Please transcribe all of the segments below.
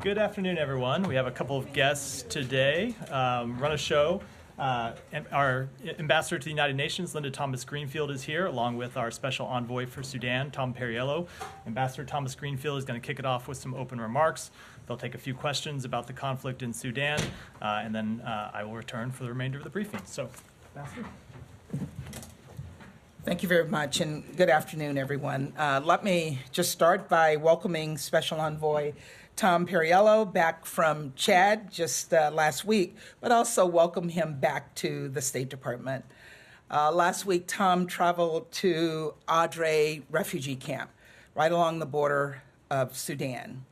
Good afternoon, everyone. We have a couple of guests today. Run a show. Our ambassador to the United Nations, Linda Thomas Greenfield, is here, along with our special envoy for Sudan, Tom Perriello. Ambassador Thomas Greenfield is going to kick it off with some open remarks. They'll take a few questions about the conflict in Sudan, and then I will return for the remainder of the briefing. So, Ambassador. Thank you very much, and good afternoon, everyone. Let me just start by welcoming Special Envoy Tom Perriello back from Chad just last week, but also welcome him back to the State Department. Last week, Tom traveled to Adre refugee camp, right along the border of Sudan.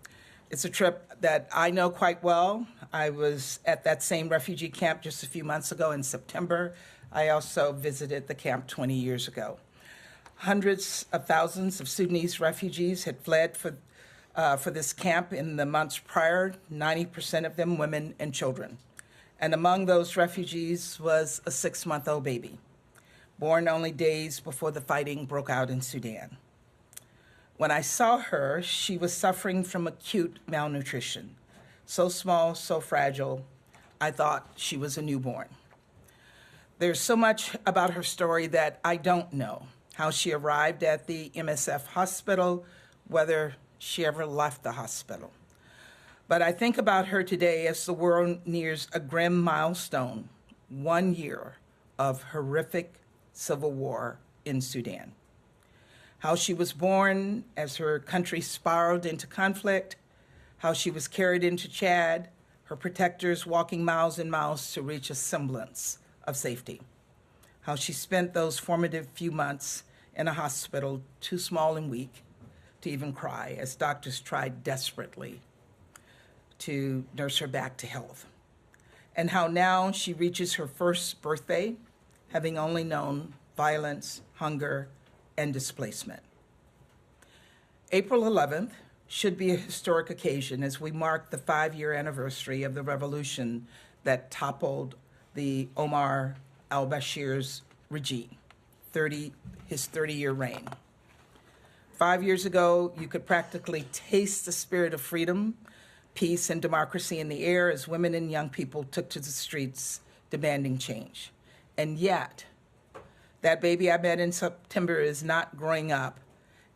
It's a trip that I know quite well. I was at that same refugee camp just a few months ago in September. I also visited the camp 20 years ago. Hundreds of thousands of Sudanese refugees had fled for this camp in the months prior, 90% of them women and children. And among those refugees was a 6-month-old baby, born only days before the fighting broke out in Sudan. When I saw her, she was suffering from acute malnutrition. So small, so fragile, I thought she was a newborn. There's so much about her story that I don't know. How she arrived at the MSF hospital, whether she ever left the hospital. But I think about her today as the world nears a grim milestone, 1 year of horrific civil war in Sudan. How she was born as her country spiraled into conflict, how she was carried into Chad, her protectors walking miles and miles to reach a semblance of safety. How she spent those formative few months in a hospital too small and weak to even cry as doctors tried desperately to nurse her back to health. And how now she reaches her first birthday, having only known violence, hunger, and displacement. April 11th should be a historic occasion as we mark the 5-year anniversary of the revolution that toppled the Omar al-Bashir's regime, his 30-year reign. 5 years ago, you could practically taste the spirit of freedom, peace, and democracy in the air as women and young people took to the streets demanding change. And yet, that baby I met in September is not growing up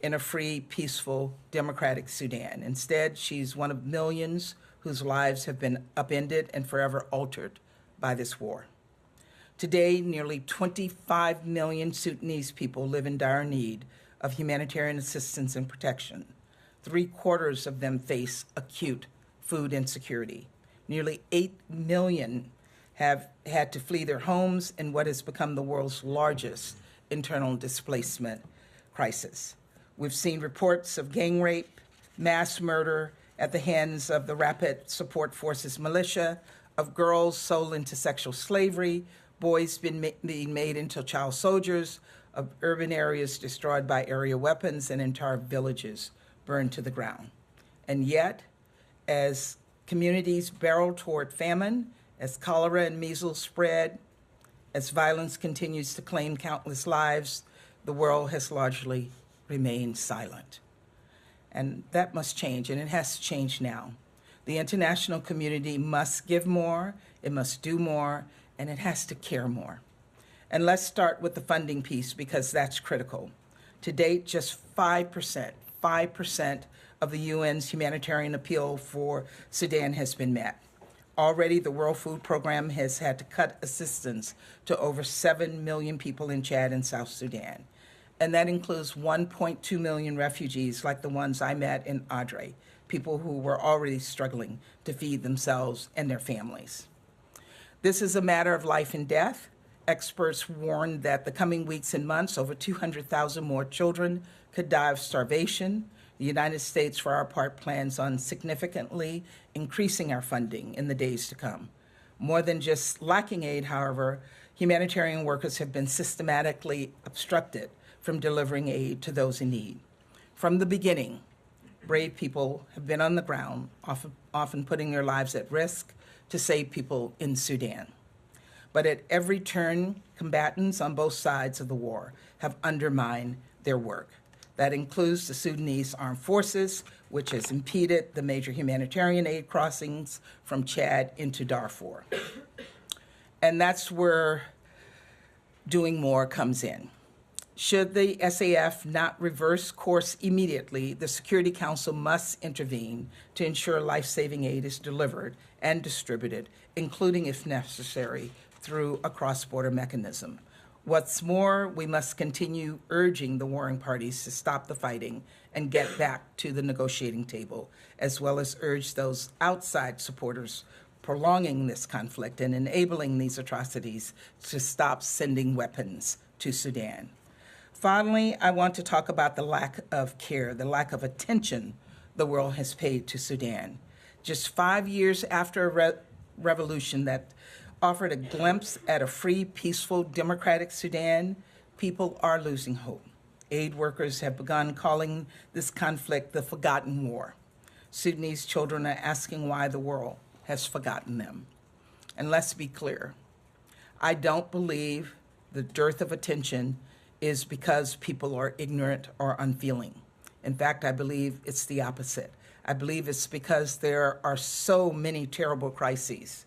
in a free, peaceful, democratic Sudan. Instead, she's one of millions whose lives have been upended and forever altered by this war. Today, nearly 25 million Sudanese people live in dire need of humanitarian assistance and protection. 3/4 of them face acute food insecurity. Nearly 8 million have had to flee their homes in what has become the world's largest internal displacement crisis. We've seen reports of gang rape, mass murder at the hands of the Rapid Support Forces militia, of girls sold into sexual slavery, boys being made into child soldiers, of urban areas destroyed by area weapons, and entire villages burned to the ground. And yet, as communities barrel toward famine, as cholera and measles spread, as violence continues to claim countless lives, the world has largely remained silent. And that must change, and it has to change now. The international community must give more, it must do more, and it has to care more. And let's start with the funding piece because that's critical. To date, just 5% of the UN's humanitarian appeal for Sudan has been met. Already, the World Food Program has had to cut assistance to over 7 million people in Chad and South Sudan. And that includes 1.2 million refugees like the ones I met in Adre, people who were already struggling to feed themselves and their families. This is a matter of life and death. Experts warn that the coming weeks and months, over 200,000 more children could die of starvation. The United States, for our part, plans on significantly increasing our funding in the days to come. More than just lacking aid, however, humanitarian workers have been systematically obstructed from delivering aid to those in need. From the beginning, brave people have been on the ground, often putting their lives at risk to save people in Sudan. But at every turn, combatants on both sides of the war have undermined their work. That includes the Sudanese Armed Forces, which has impeded the major humanitarian aid crossings from Chad into Darfur. And that's where doing more comes in. Should the SAF not reverse course immediately, the Security Council must intervene to ensure life-saving aid is delivered and distributed, including, if necessary, through a cross-border mechanism. What's more, we must continue urging the warring parties to stop the fighting and get back to the negotiating table, as well as urge those outside supporters prolonging this conflict and enabling these atrocities to stop sending weapons to Sudan. Finally, I want to talk about the lack of care, the lack of attention the world has paid to Sudan. Just 5 years after a revolution that offered a glimpse at a free, peaceful, democratic Sudan, people are losing hope. Aid workers have begun calling this conflict the forgotten war. Sudanese children are asking why the world has forgotten them. And let's be clear, I don't believe the dearth of attention is because people are ignorant or unfeeling. In fact, I believe it's the opposite. I believe it's because there are so many terrible crises,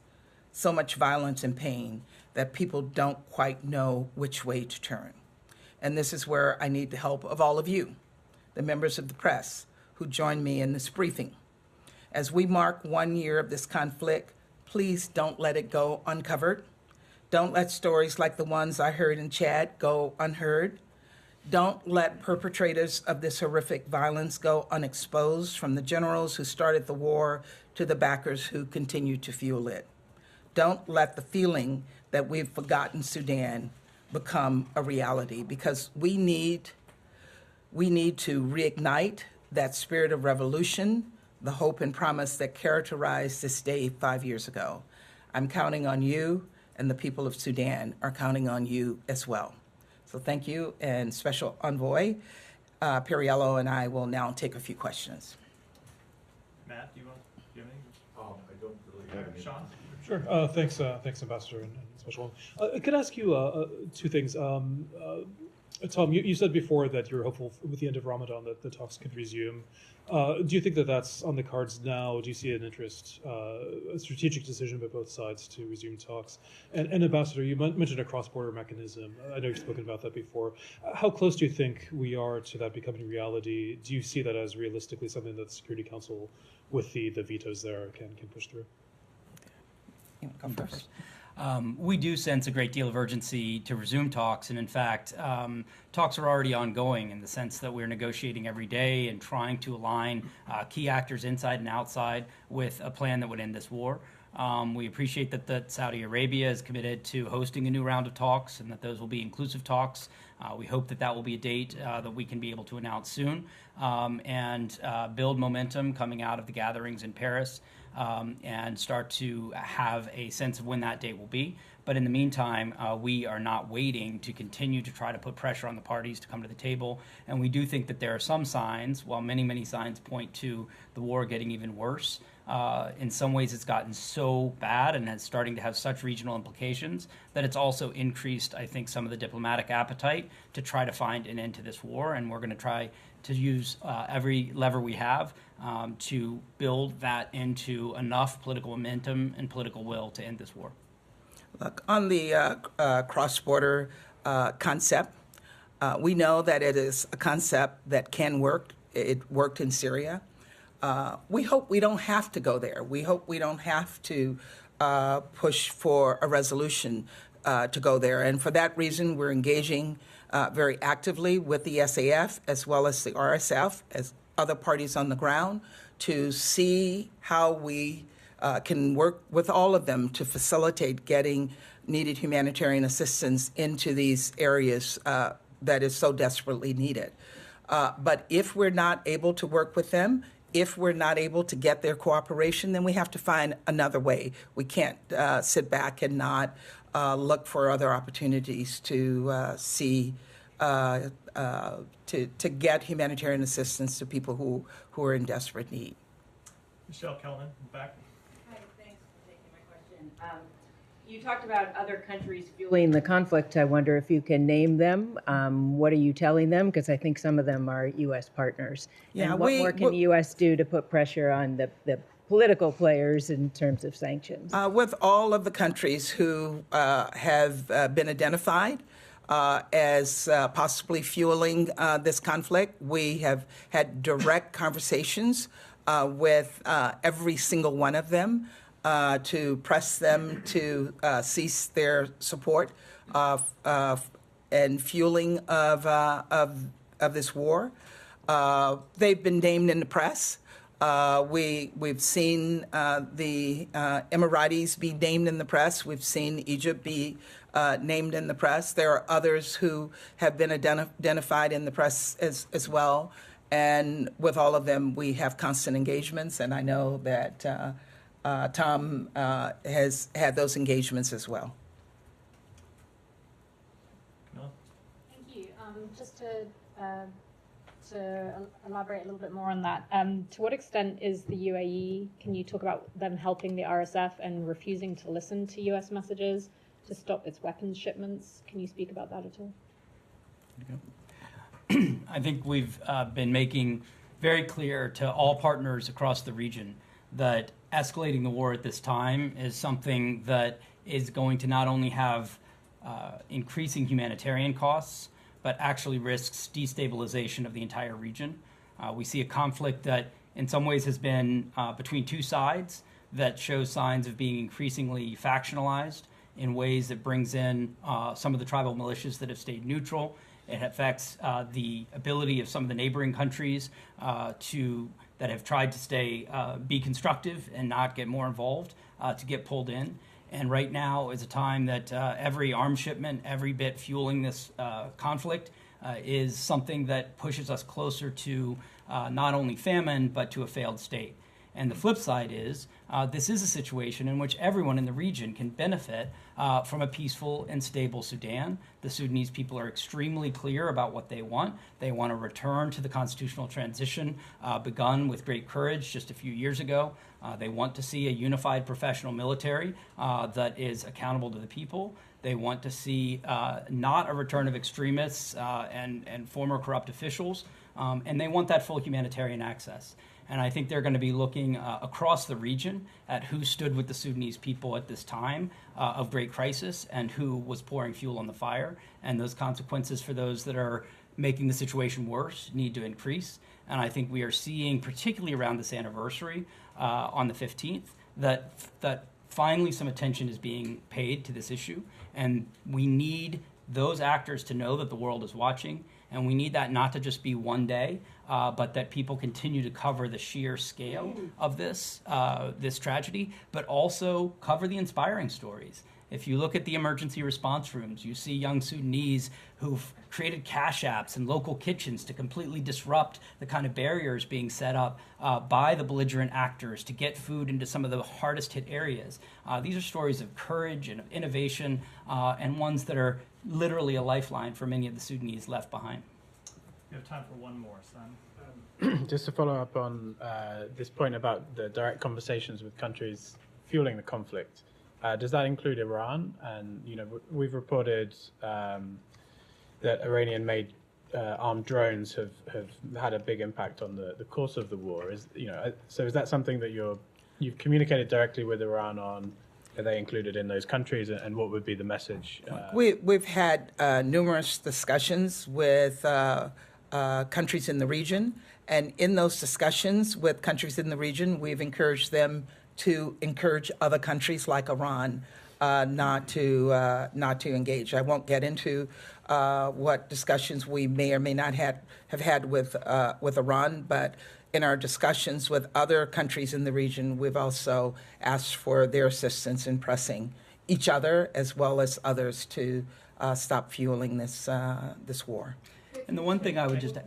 so much violence and pain, that people don't quite know which way to turn. And this is where I need the help of all of you, the members of the press who join me in this briefing. As we mark 1 year of this conflict, please don't let it go uncovered. Don't let stories like the ones I heard in Chad go unheard. Don't let perpetrators of this horrific violence go unexposed, from the generals who started the war to the backers who continue to fuel it. Don't let the feeling that we've forgotten Sudan become a reality, because we need to reignite that spirit of revolution, the hope and promise that characterized this day 5 years ago. I'm counting on you, and the people of Sudan are counting on you as well. So thank you, and Special Envoy Perriello and I will now take a few questions. Matt, do you have anything? I don't really have any. Sean? Sure. Thanks, Ambassador and Special One. Could I ask you two things? Tom, you said before that you're hopeful with the end of Ramadan that the talks could resume. Do you think that that's on the cards now? Do you see an interest, a strategic decision by both sides to resume talks? And Ambassador, you mentioned a cross-border mechanism. I know you've spoken about that before. How close do you think we are to that becoming reality? Do you see that as realistically something that the Security Council, with the vetoes there, can push through? You want to go first? We do sense a great deal of urgency to resume talks, and in fact, talks are already ongoing in the sense that we're negotiating every day and trying to align key actors inside and outside with a plan that would end this war. We appreciate that Saudi Arabia is committed to hosting a new round of talks and that those will be inclusive talks. We hope that will be a date that we can be able to announce soon and build momentum coming out of the gatherings in Paris. And start to have a sense of when that date will be. But in the meantime, we are not waiting to continue to try to put pressure on the parties to come to the table. And we do think that there are some signs, while many, many signs point to the war getting even worse. In some ways, it's gotten so bad and it's starting to have such regional implications that it's also increased, I think, some of the diplomatic appetite to try to find an end to this war. And we're going to try to use every lever we have to build that into enough political momentum and political will to end this war. Look, on the cross-border concept, we know that it is a concept that can work. It worked in Syria. We hope we don't have to go there. We hope we don't have to push for a resolution to go there. And for that reason, we're engaging very actively with the SAF as well as the RSF as other parties on the ground to see how we can work with all of them to facilitate getting needed humanitarian assistance into these areas that is so desperately needed. But if we're not able to work with them, if we're not able to get their cooperation, then we have to find another way. We can't sit back and not look for other opportunities to to get humanitarian assistance to people who are in desperate need. Michelle Kelman, back. Hi, thanks for taking my question. You talked about other countries fueling the conflict. I wonder if you can name them. What are you telling them? Because I think some of them are U.S. partners. Yeah, and what more can the U.S. do to put pressure on the political players in terms of sanctions? With all of the countries who have been identified as possibly fueling this conflict, we have had direct conversations with every single one of them to press them to cease their support and fueling of this war. They've been named in the press. We've seen the Emiratis be named in the press. We've seen Egypt be named in the press. There are others who have been identified in the press as well. And with all of them, we have constant engagements. And I know that Tom has had those engagements as well. Thank you. Just to elaborate a little bit more on that, to what extent is the UAE, can you talk about them helping the RSF and refusing to listen to US messages to stop its weapons shipments? Can you speak about that at all? I think we've been making very clear to all partners across the region that escalating the war at this time is something that is going to not only have increasing humanitarian costs, but actually risks destabilization of the entire region. We see a conflict that in some ways has been between two sides that shows signs of being increasingly factionalized in ways that brings in some of the tribal militias that have stayed neutral. It affects the ability of some of the neighboring countries that have tried to be constructive and not get more involved to get pulled in. And right now is a time that every arms shipment, every bit fueling this conflict is something that pushes us closer to not only famine, but to a failed state. And the flip side is this is a situation in which everyone in the region can benefit from a peaceful and stable Sudan. The Sudanese people are extremely clear about what they want. They want to return to the constitutional transition begun with great courage just a few years ago. They want to see a unified professional military that is accountable to the people. They want to see not a return of extremists and former corrupt officials. And they want that full humanitarian access. And I think they're going to be looking across the region at who stood with the Sudanese people at this time of great crisis and who was pouring fuel on the fire. And those consequences for those that are making the situation worse need to increase. And I think we are seeing, particularly around this anniversary on the 15th, that finally some attention is being paid to this issue. And we need those actors to know that the world is watching. And we need that not to just be one day, but that people continue to cover the sheer scale of this tragedy, but also cover the inspiring stories. If you look at the emergency response rooms, you see young Sudanese who've created cash apps and local kitchens to completely disrupt the kind of barriers being set up by the belligerent actors to get food into some of the hardest hit areas. These are stories of courage and of innovation and ones that are literally a lifeline for many of the Sudanese left behind. We have time for one more, son. Just to follow up on this point about the direct conversations with countries fueling the conflict, does that include Iran? And we've reported that Iranian-made armed drones have had a big impact on the course of the war. So is that something that you've communicated directly with Iran on? Are they included in those countries, and what would be the message? We've had numerous discussions with countries in the region, and in those discussions with countries in the region, we've encouraged them to encourage other countries like Iran not to engage. I won't get into what discussions we may or may not have had with Iran, but in our discussions with other countries in the region, we've also asked for their assistance in pressing each other as well as others to stop fueling this war. And the one thing I would just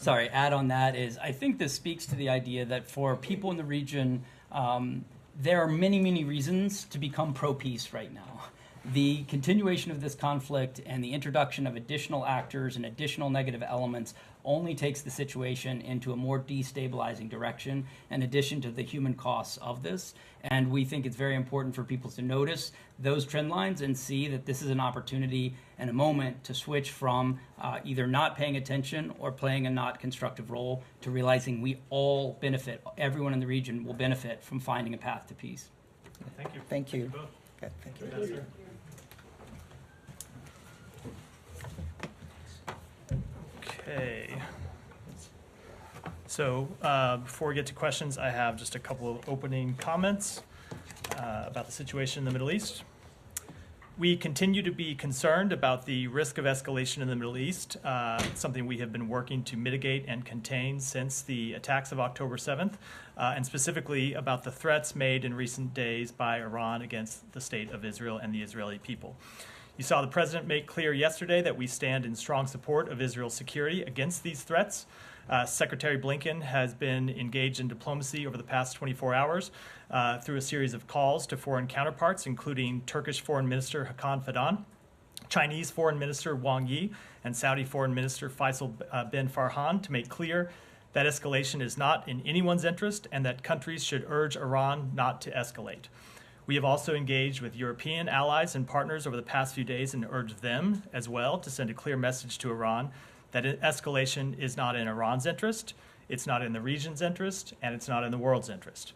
add on that is I think this speaks to the idea that for people in the region, there are many, many reasons to become pro-peace right now. The continuation of this conflict and the introduction of additional actors and additional negative elements only takes the situation into a more destabilizing direction, in addition to the human costs of this. And we think it's very important for people to notice those trend lines and see that this is an opportunity and a moment to switch from either not paying attention or playing a not constructive role to realizing we all benefit, everyone in the region will benefit from finding a path to peace. Thank you. Thank you. both. Okay, thank you. Ambassador. Okay. So before we get to questions, I have just a couple of opening comments about the situation in the Middle East. We continue to be concerned about the risk of escalation in the Middle East, something we have been working to mitigate and contain since the attacks of October 7th, and specifically about the threats made in recent days by Iran against the state of Israel and the Israeli people. You saw the president make clear yesterday that we stand in strong support of Israel's security against these threats. Secretary Blinken has been engaged in diplomacy over the past 24 hours through a series of calls to foreign counterparts, including Turkish Foreign Minister Hakan Fidan, Chinese Foreign Minister Wang Yi, and Saudi Foreign Minister Faisal bin Farhan to make clear that escalation is not in anyone's interest and that countries should urge Iran not to escalate. We have also engaged with European allies and partners over the past few days and urged them as well to send a clear message to Iran that escalation is not in Iran's interest, it's not in the region's interest, and it's not in the world's interest.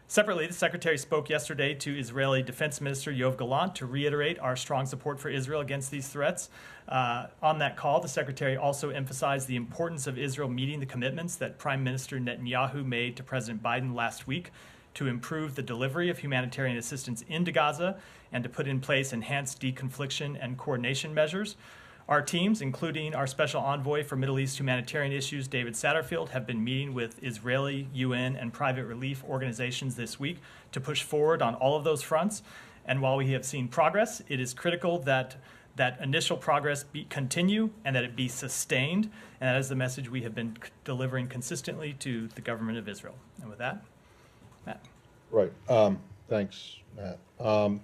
Separately, the Secretary spoke yesterday to Israeli Defense Minister Yoav Gallant to reiterate our strong support for Israel against these threats. On that call, the Secretary also emphasized the importance of Israel meeting the commitments that Prime Minister Netanyahu made to President Biden last week to improve the delivery of humanitarian assistance into Gaza and to put in place enhanced deconfliction and coordination measures. Our teams, including our Special Envoy for Middle East Humanitarian Issues, David Satterfield, have been meeting with Israeli, UN, and private relief organizations this week to push forward on all of those fronts. And while we have seen progress, it is critical that that initial progress continue and that it be sustained. And that is the message we have been delivering consistently to the government of Israel. And with that, Matt. Right. Thanks, Matt.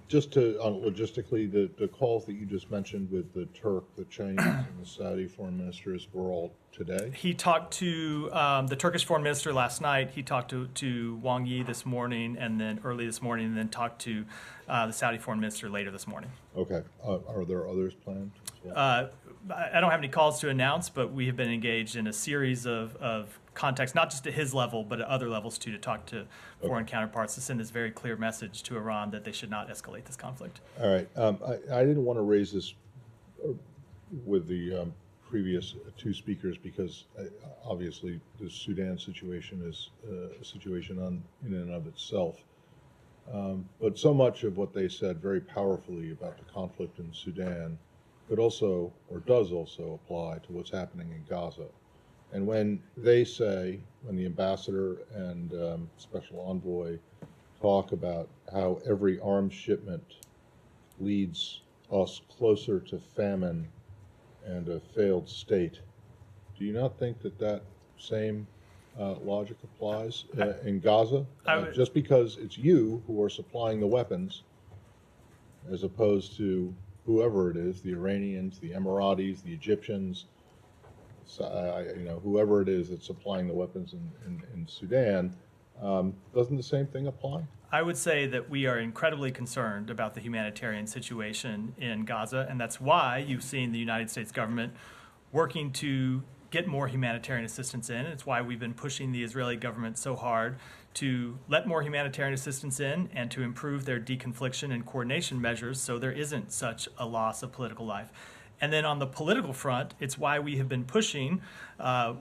Just to, logistically, the calls that you just mentioned with the Turk, the Chinese, and the Saudi foreign ministers were all today? He talked to the Turkish foreign minister last night. He talked to Wang Yi this morning, and then early this morning, and then talked to the Saudi foreign minister later this morning. Okay. Are there others planned as well? I don't have any calls to announce, but we have been engaged in a series of contacts, not just at his level, but at other levels too, to talk to foreign counterparts to send this very clear message to Iran that they should not escalate this conflict. All right. I didn't want to raise this with the previous two speakers because obviously the Sudan situation is a situation in and of itself. But so much of what they said very powerfully about the conflict in Sudan could also, or does also, apply to what's happening in Gaza. And when they say, when the ambassador and special envoy talk about how every arms shipment leads us closer to famine and a failed state, do you not think that that same logic applies in Gaza? Just because it's you who are supplying the weapons, as opposed to whoever it is, the Iranians, the Emiratis, the Egyptians, whoever it is that's supplying the weapons in Sudan, doesn't the same thing apply? I would say that we are incredibly concerned about the humanitarian situation in Gaza, and that's why you've seen the United States government working to get more humanitarian assistance in. It's why we've been pushing the Israeli government so hard to let more humanitarian assistance in and to improve their deconfliction and coordination measures so there isn't such a loss of political life. And then on the political front, it's why we have been pushing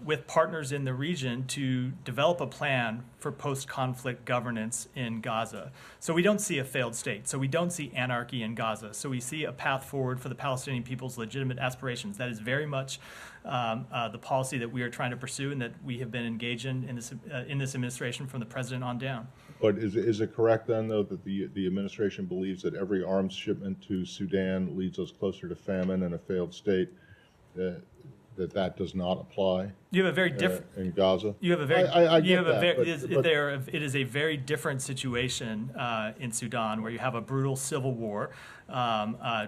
with partners in the region to develop a plan for post-conflict governance in Gaza. So we don't see a failed state. So we don't see anarchy in Gaza. So we see a path forward for the Palestinian people's legitimate aspirations. That is very much the policy that we are trying to pursue and that we have been engaged in this administration from the president on down. But is it correct then, though, that the administration believes that every arms shipment to Sudan leads us closer to famine and a failed state? That that does not apply You have a very different. in Gaza. You have a very. I you get have a that, very. but It is a very different situation in Sudan, where you have a brutal civil war,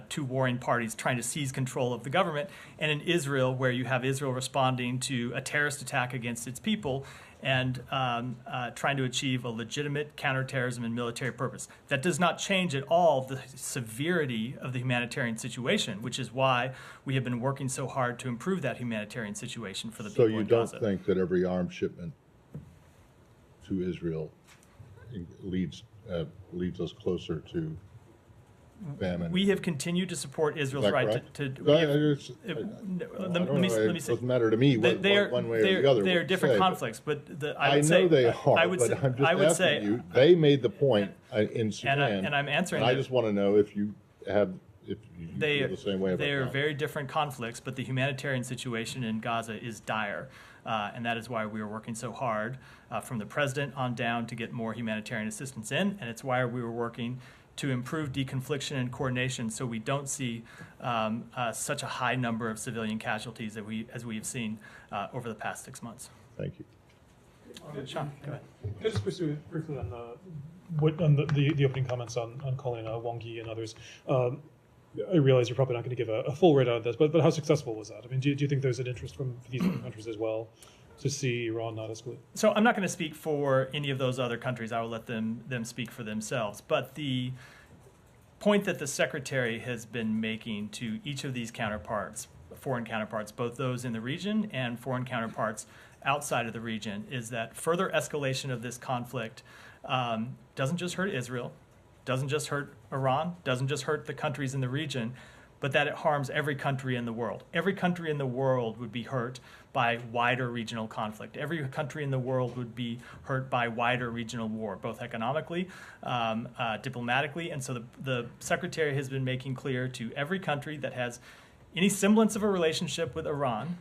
two warring parties trying to seize control of the government, and in Israel, where you have Israel responding to a terrorist attack against its people and trying to achieve a legitimate counterterrorism and military purpose. That does not change at all the severity of the humanitarian situation, which is why we have been working so hard to improve that humanitarian situation for the So people you in don't Gaza. think that every arms shipment to Israel leads us closer to famine? We have continued to support Is Israel's that right correct? to. No, we have- it's- let I me don't know, say. it doesn't matter to me one way or the other. They are what you different say, but conflicts, but I know they are, I would but say, I'm just I would asking say, you, they made the point in Sudan. and I'm answering and I that. just want to know if you they feel the same way about they are that. very different conflicts, but the humanitarian situation in Gaza is dire, and that is why we are working so hard from the president on down to get more humanitarian assistance in, and it's why we were working to improve deconfliction and coordination, so we don't see such a high number of civilian casualties as we have seen over the past 6 months. Thank you. Sean, go ahead. Can I just pursue briefly on the opening comments on Colin Wang Yi and others? I realize you're probably not going to give a full read on this, but how successful was that? I mean, do you think there's an interest from these other countries as well to see Iran not escalate? So I'm not going to speak for any of those other countries. I will let them speak for themselves. But the point that the Secretary has been making to each of these counterparts, foreign counterparts, both those in the region and foreign counterparts outside of the region, is that further escalation of this conflict doesn't just hurt Israel, doesn't just hurt Iran, doesn't just hurt the countries in the region, but that it harms every country in the world. Every country in the world would be hurt by wider regional conflict. Every country in the world would be hurt by wider regional war, both economically, diplomatically. And so the Secretary has been making clear to every country that has any semblance of a relationship with Iran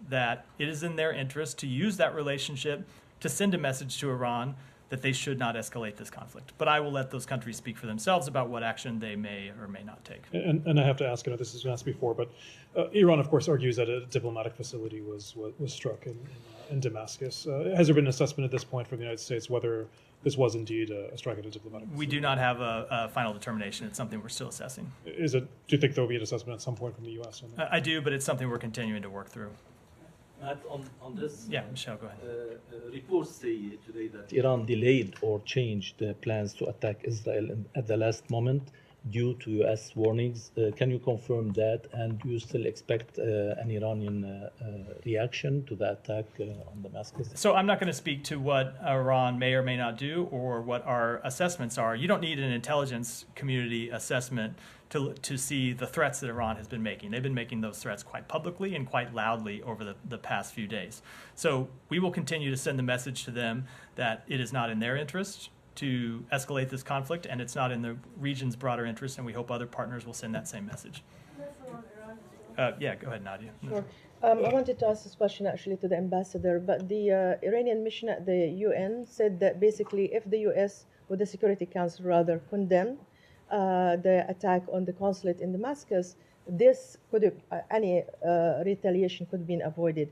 that it is in their interest to use that relationship to send a message to Iran that they should not escalate this conflict. But I will let those countries speak for themselves about what action they may or may not take. And I have to ask, I know this has been asked before, but Iran, of course, argues that a diplomatic facility was struck in Damascus. Has there been an assessment at this point from the United States whether this was indeed a strike at a diplomatic facility? We do not have a final determination. It's something we're still assessing. Do you think there will be an assessment at some point from the U.S. on that? I do, but it's something we're continuing to work through. Matt, on this, Yeah, Michelle, go ahead. reports say today that Iran delayed or changed plans to attack Israel at the last moment due to U.S. warnings. Can you confirm that? And do you still expect an Iranian reaction to the attack on Damascus? So I'm not going to speak to what Iran may or may not do or what our assessments are. You don't need an intelligence community assessment to see the threats that Iran has been making. They've been making those threats quite publicly and quite loudly over the past few days. So we will continue to send the message to them that it is not in their interest to escalate this conflict, and it's not in the region's broader interest, and we hope other partners will send that same message. Yeah, go ahead, Nadia. Sure. I wanted to ask this question actually to the ambassador, but the Iranian mission at the UN said that basically if the US, or the Security Council rather, condemned the attack on the consulate in Damascus, this could have, any retaliation could have been avoided.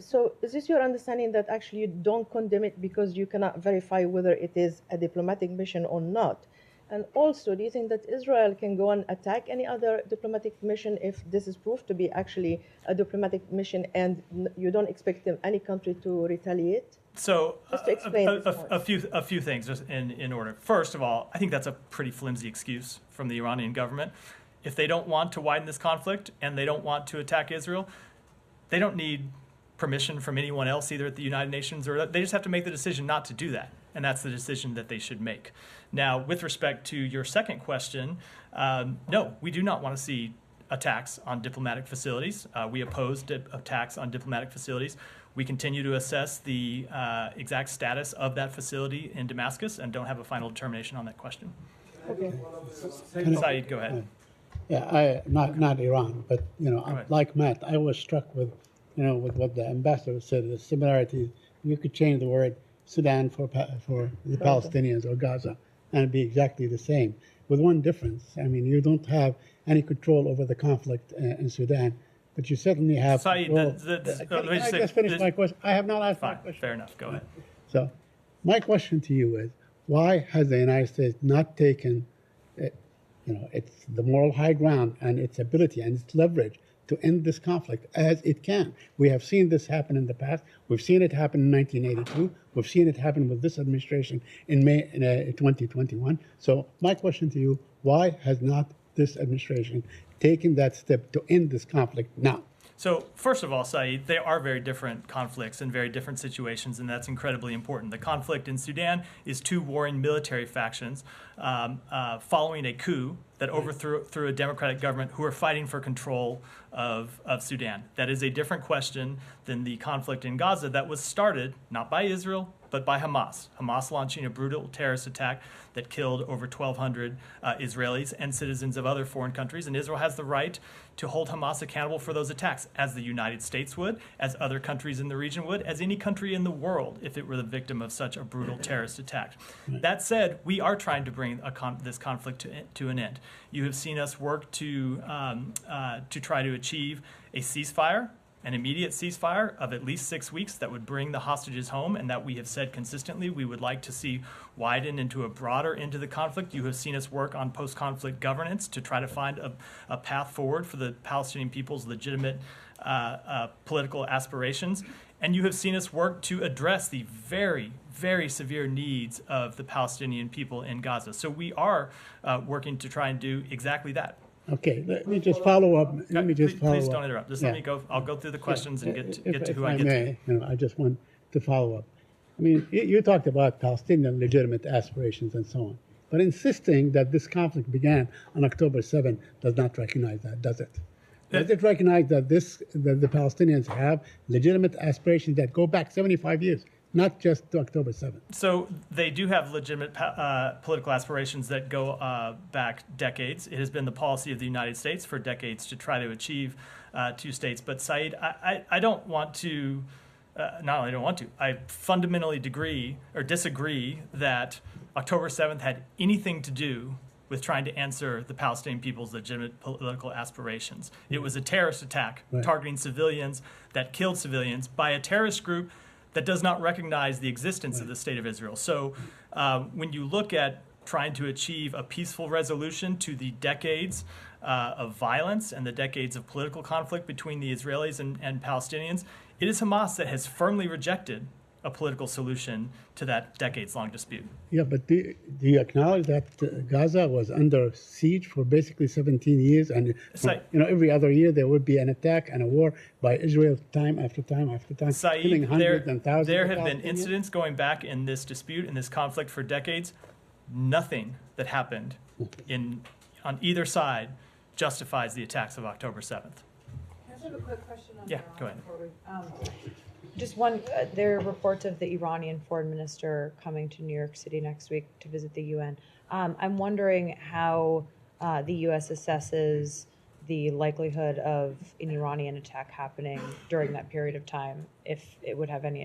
So is this your understanding that actually you don't condemn it because you cannot verify whether it is a diplomatic mission or not? And also, do you think that Israel can go and attack any other diplomatic mission if this is proved to be actually a diplomatic mission and you don't expect any country to retaliate? So Just to explain a few things just in order. First of all, I think that's a pretty flimsy excuse from the Iranian government. If they don't want to widen this conflict and they don't want to attack Israel, they don't need permission from anyone else, either at the United Nations or they just have to make the decision not to do that. And that's the decision that they should make. Now, with respect to your second question, no, we do not want to see attacks on diplomatic facilities. We oppose attacks on diplomatic facilities. We continue to assess the exact status of that facility in Damascus and don't have a final determination on that question. Okay. Saeed, go ahead. Yeah, not Iran, but ahead. like Matt, I was struck with what the ambassador said. The similarities. You could change the word Sudan for the Palestinians or Gaza, and it'd be exactly the same, with one difference. I mean, you don't have any control over the conflict in Sudan. but you certainly have. Saeed, control. let me Can I say- just finish this- my question? I have not asked my Fine, question. fair enough. Go ahead. So, my question to you is, why has the United States not taken, it's the moral high ground and its ability and its leverage to end this conflict as it can? We have seen this happen in the past. We've seen it happen in 1982. We've seen it happen with this administration in May 2021. So, my question to you: why has not this administration taken that step to end this conflict now? So, first of all, Saeed, they are very different conflicts and very different situations, and that's incredibly important. The conflict in Sudan is two warring military factions following a coup that overthrew a democratic government who are fighting for control of Sudan. That is a different question than the conflict in Gaza that was started not by Israel, but by Hamas. Hamas launching a brutal terrorist attack that killed over 1,200 Israelis and citizens of other foreign countries. And Israel has the right to hold Hamas accountable for those attacks, as the United States would, as other countries in the region would, as any country in the world if it were the victim of such a brutal terrorist attack. That said, we are trying to bring this conflict to an end. You have seen us work to try to achieve a ceasefire, an immediate ceasefire of at least 6 weeks that would bring the hostages home, and that we have said consistently we would like to see widen into a broader end to the conflict. You have seen us work on post-conflict governance to try to find a path forward for the Palestinian people's legitimate political aspirations. And you have seen us work to address the very, very severe needs of the Palestinian people in Gaza. So we are working to try and do exactly that. Okay, let me just follow up. Please don't interrupt. Just let me Yeah. go. I'll go through the questions and get to If who I I get to. may, I just want to follow up. I mean, you talked about Palestinian legitimate aspirations and so on, but insisting that this conflict began on October 7 does not recognize that, does it? Does it recognize that the Palestinians have legitimate aspirations that go back 75 years, not just to October 7th? So they do have legitimate political aspirations that go back decades. It has been the policy of the United States for decades to try to achieve 2 states. But Saeed, I don't want to, not only don't want to, I fundamentally disagree that October 7th had anything to do with trying to answer the Palestinian people's legitimate political aspirations. It was a terrorist attack targeting civilians that killed civilians by a terrorist group that does not recognize the existence of the State of Israel. So when you look at trying to achieve a peaceful resolution to the decades of violence and the decades of political conflict between the Israelis and Palestinians, it is Hamas that has firmly rejected a political solution to that decades-long dispute. Yeah, but do you acknowledge that Gaza was under siege for basically 17 years, and every other year there would be an attack and a war by Israel time after time after time, killing Saeed, hundreds and thousands there of have been Palestinians? incidents going back in this dispute, in this conflict for decades. Nothing that happened on either side justifies the attacks of October 7th. I have a quick question on Yeah, Iran go ahead. before we- Just one, there are reports of the Iranian foreign minister coming to New York City next week to visit the UN. I'm wondering how the U.S. assesses the likelihood of an Iranian attack happening during that period of time, if it would have any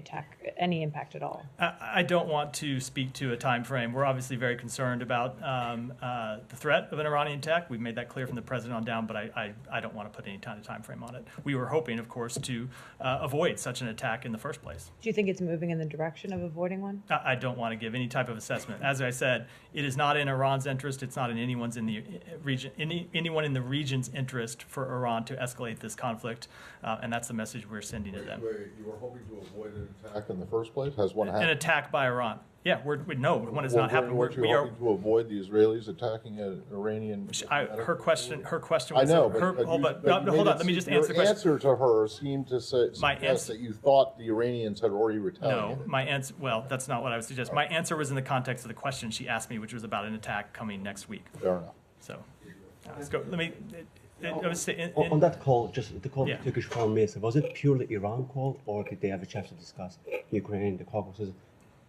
impact at all. I don't want to speak to a time frame. We're obviously very concerned about the threat of an Iranian attack. We've made that clear from the president on down, but I don't want to put any kind of time frame on it. We were hoping, of course, to avoid such an attack in the first place. Do you think it's moving in the direction of avoiding one? I don't want to give any type of assessment. As I said, it is not in Iran's interest. It's not in anyone's in the region, anyone in the region's interest for Iran to escalate this conflict, and that's the message we're sending to them. You were hoping to avoid an attack in the first place? Has one happened? An attack by Iran. Yeah, no, one has not happened. Weren't you hoping to avoid the Israelis attacking an Iranian? Her question was. I know, hold on. Let me just answer the question. Your answer to her seemed to suggest answer- that you thought the Iranians had already No, retaliated. my answer. Well, that's not what I would suggest. My answer was in the context of the question she asked me, which was about an attack coming next week. Fair enough. So, let's go. Let me. On that call, just the call Yeah. the Turkish foreign minister, was it purely Iran call, or did they have a chance to discuss Ukraine, the Caucasus,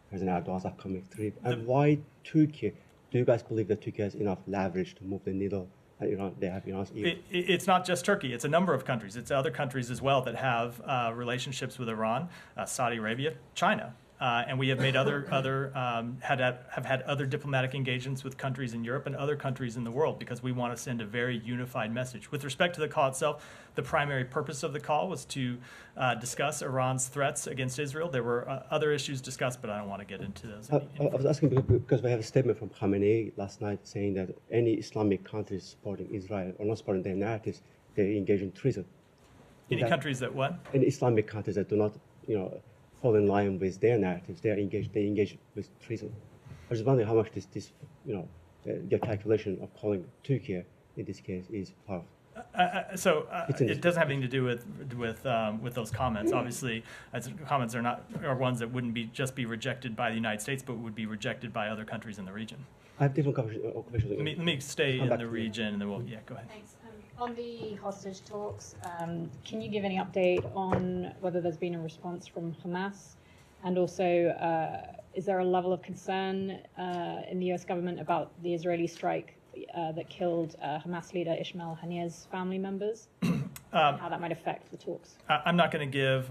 President Erdogan's upcoming trip, and why Turkey? Do you guys believe that Turkey has enough leverage to move the needle? And Iran, they have Iran's ear. It's not just Turkey. It's a number of countries. It's other countries as well that have relationships with Iran, Saudi Arabia, China. and we have made have had other diplomatic engagements with countries in Europe and other countries in the world because we want to send a very unified message. With respect to the call itself, the primary purpose of the call was to discuss Iran's threats against Israel. There were other issues discussed, but I don't want to get into those. I was asking because we have a statement from Khamenei last night saying that any Islamic countries supporting Israel or not supporting their narratives, they engage in treason. Any countries that what? Any Islamic countries that do not, fall in line with their narratives, they engage with treason. I was wondering how much their calculation of calling Turkey in this case is part of. It doesn't have anything to do with those comments. Obviously, comments are ones that wouldn't just be rejected by the United States, but would be rejected by other countries in the region. I have different questions. Let me stay in the region, and then go ahead. Thanks. On the hostage talks, can you give any update on whether there's been a response from Hamas? And also, is there a level of concern in the U.S. government about the Israeli strike that killed Hamas leader Ismail Haniyeh's family members? How that might affect the talks? I'm not going to give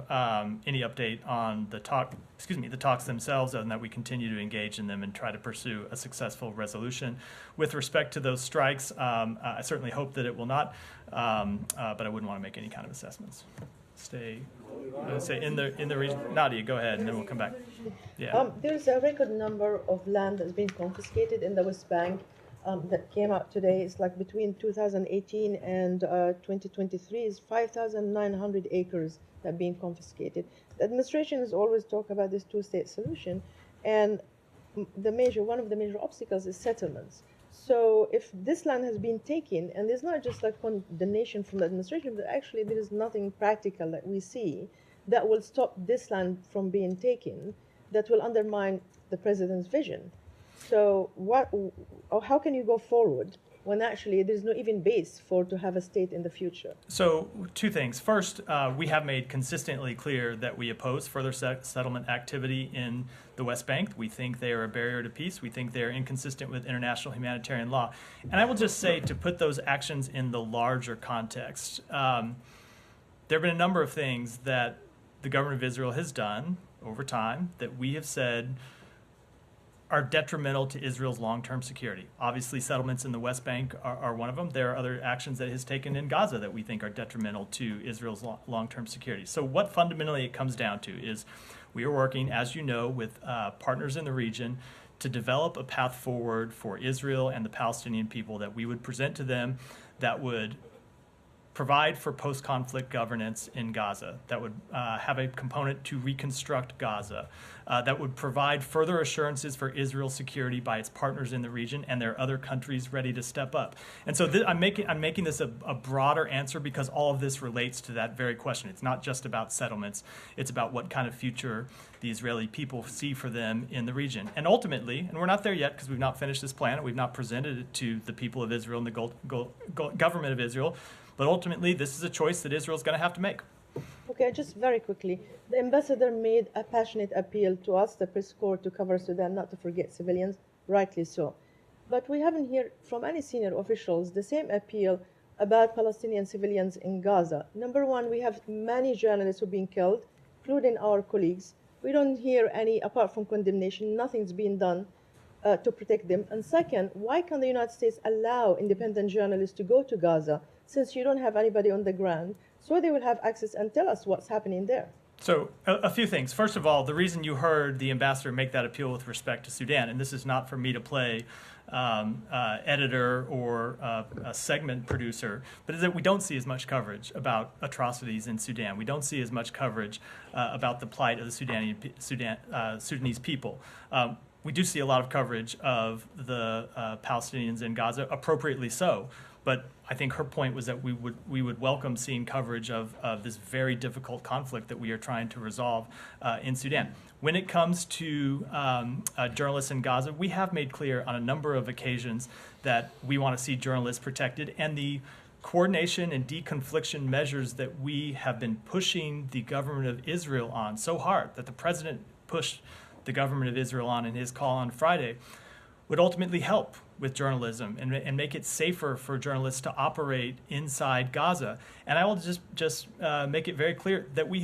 any update on the talks themselves, other than that we continue to engage in them and try to pursue a successful resolution. With respect to those strikes, I certainly hope that it will not, but I wouldn't want to make any kind of assessments. Stay in the region. Nadia, go ahead, and then we'll come back. Yeah. There's a record number of land that's been confiscated in the West Bank. That came out today. It's like between 2018 and 2023 is 5,900 acres that have been confiscated. The administration has always talked about this two-state solution, and one of the major obstacles is settlements. So if this land has been taken, and there's not just like condemnation from the administration, but actually there is nothing practical that we see that will stop this land from being taken, that will undermine the president's vision. So how can you go forward when actually there's no even base to have a state in the future? So two things. First, we have made consistently clear that we oppose further settlement activity in the West Bank. We think they are a barrier to peace. We think they are inconsistent with international humanitarian law. And I will just say, to put those actions in the larger context, there have been a number of things that the government of Israel has done over time that we have said are detrimental to Israel's long-term security. Obviously, settlements in the West Bank are one of them. There are other actions that it has taken in Gaza that we think are detrimental to Israel's long-term security. So what fundamentally it comes down to is we are working, as you know, with partners in the region to develop a path forward for Israel and the Palestinian people that we would present to them that would provide for post-conflict governance in Gaza, that would have a component to reconstruct Gaza, that would provide further assurances for Israel's security by its partners in the region, and there are other countries ready to step up. And so I'm making this a broader answer because all of this relates to that very question. It's not just about settlements. It's about what kind of future the Israeli people see for them in the region. And ultimately, and we're not there yet because we've not finished this plan and we've not presented it to the people of Israel and the government of Israel, but ultimately, this is a choice that Israel's going to have to make. Okay, just very quickly. The ambassador made a passionate appeal to us, the press corps, to cover Sudan, not to forget civilians, rightly so. But we haven't heard from any senior officials the same appeal about Palestinian civilians in Gaza. Number one, we have many journalists who have been killed, including our colleagues. We don't hear any, apart from condemnation, nothing's been done to protect them. And second, why can't the United States allow independent journalists to go to Gaza, since you don't have anybody on the ground, so they will have access and tell us what's happening there? So a few things. First of all, the reason you heard the ambassador make that appeal with respect to Sudan, and this is not for me to play editor or a segment producer, but is that we don't see as much coverage about atrocities in Sudan. We don't see as much coverage about the plight of the Sudanese people. We do see a lot of coverage of the Palestinians in Gaza, appropriately so. But I think her point was that we would welcome seeing coverage of this very difficult conflict that we are trying to resolve in Sudan. When it comes to journalists in Gaza, we have made clear on a number of occasions that we want to see journalists protected, and the coordination and deconfliction measures that we have been pushing the government of Israel on so hard, that the president pushed the government of Israel on in his call on Friday, would ultimately help with journalism and make it safer for journalists to operate inside Gaza. And I will just make it very clear that we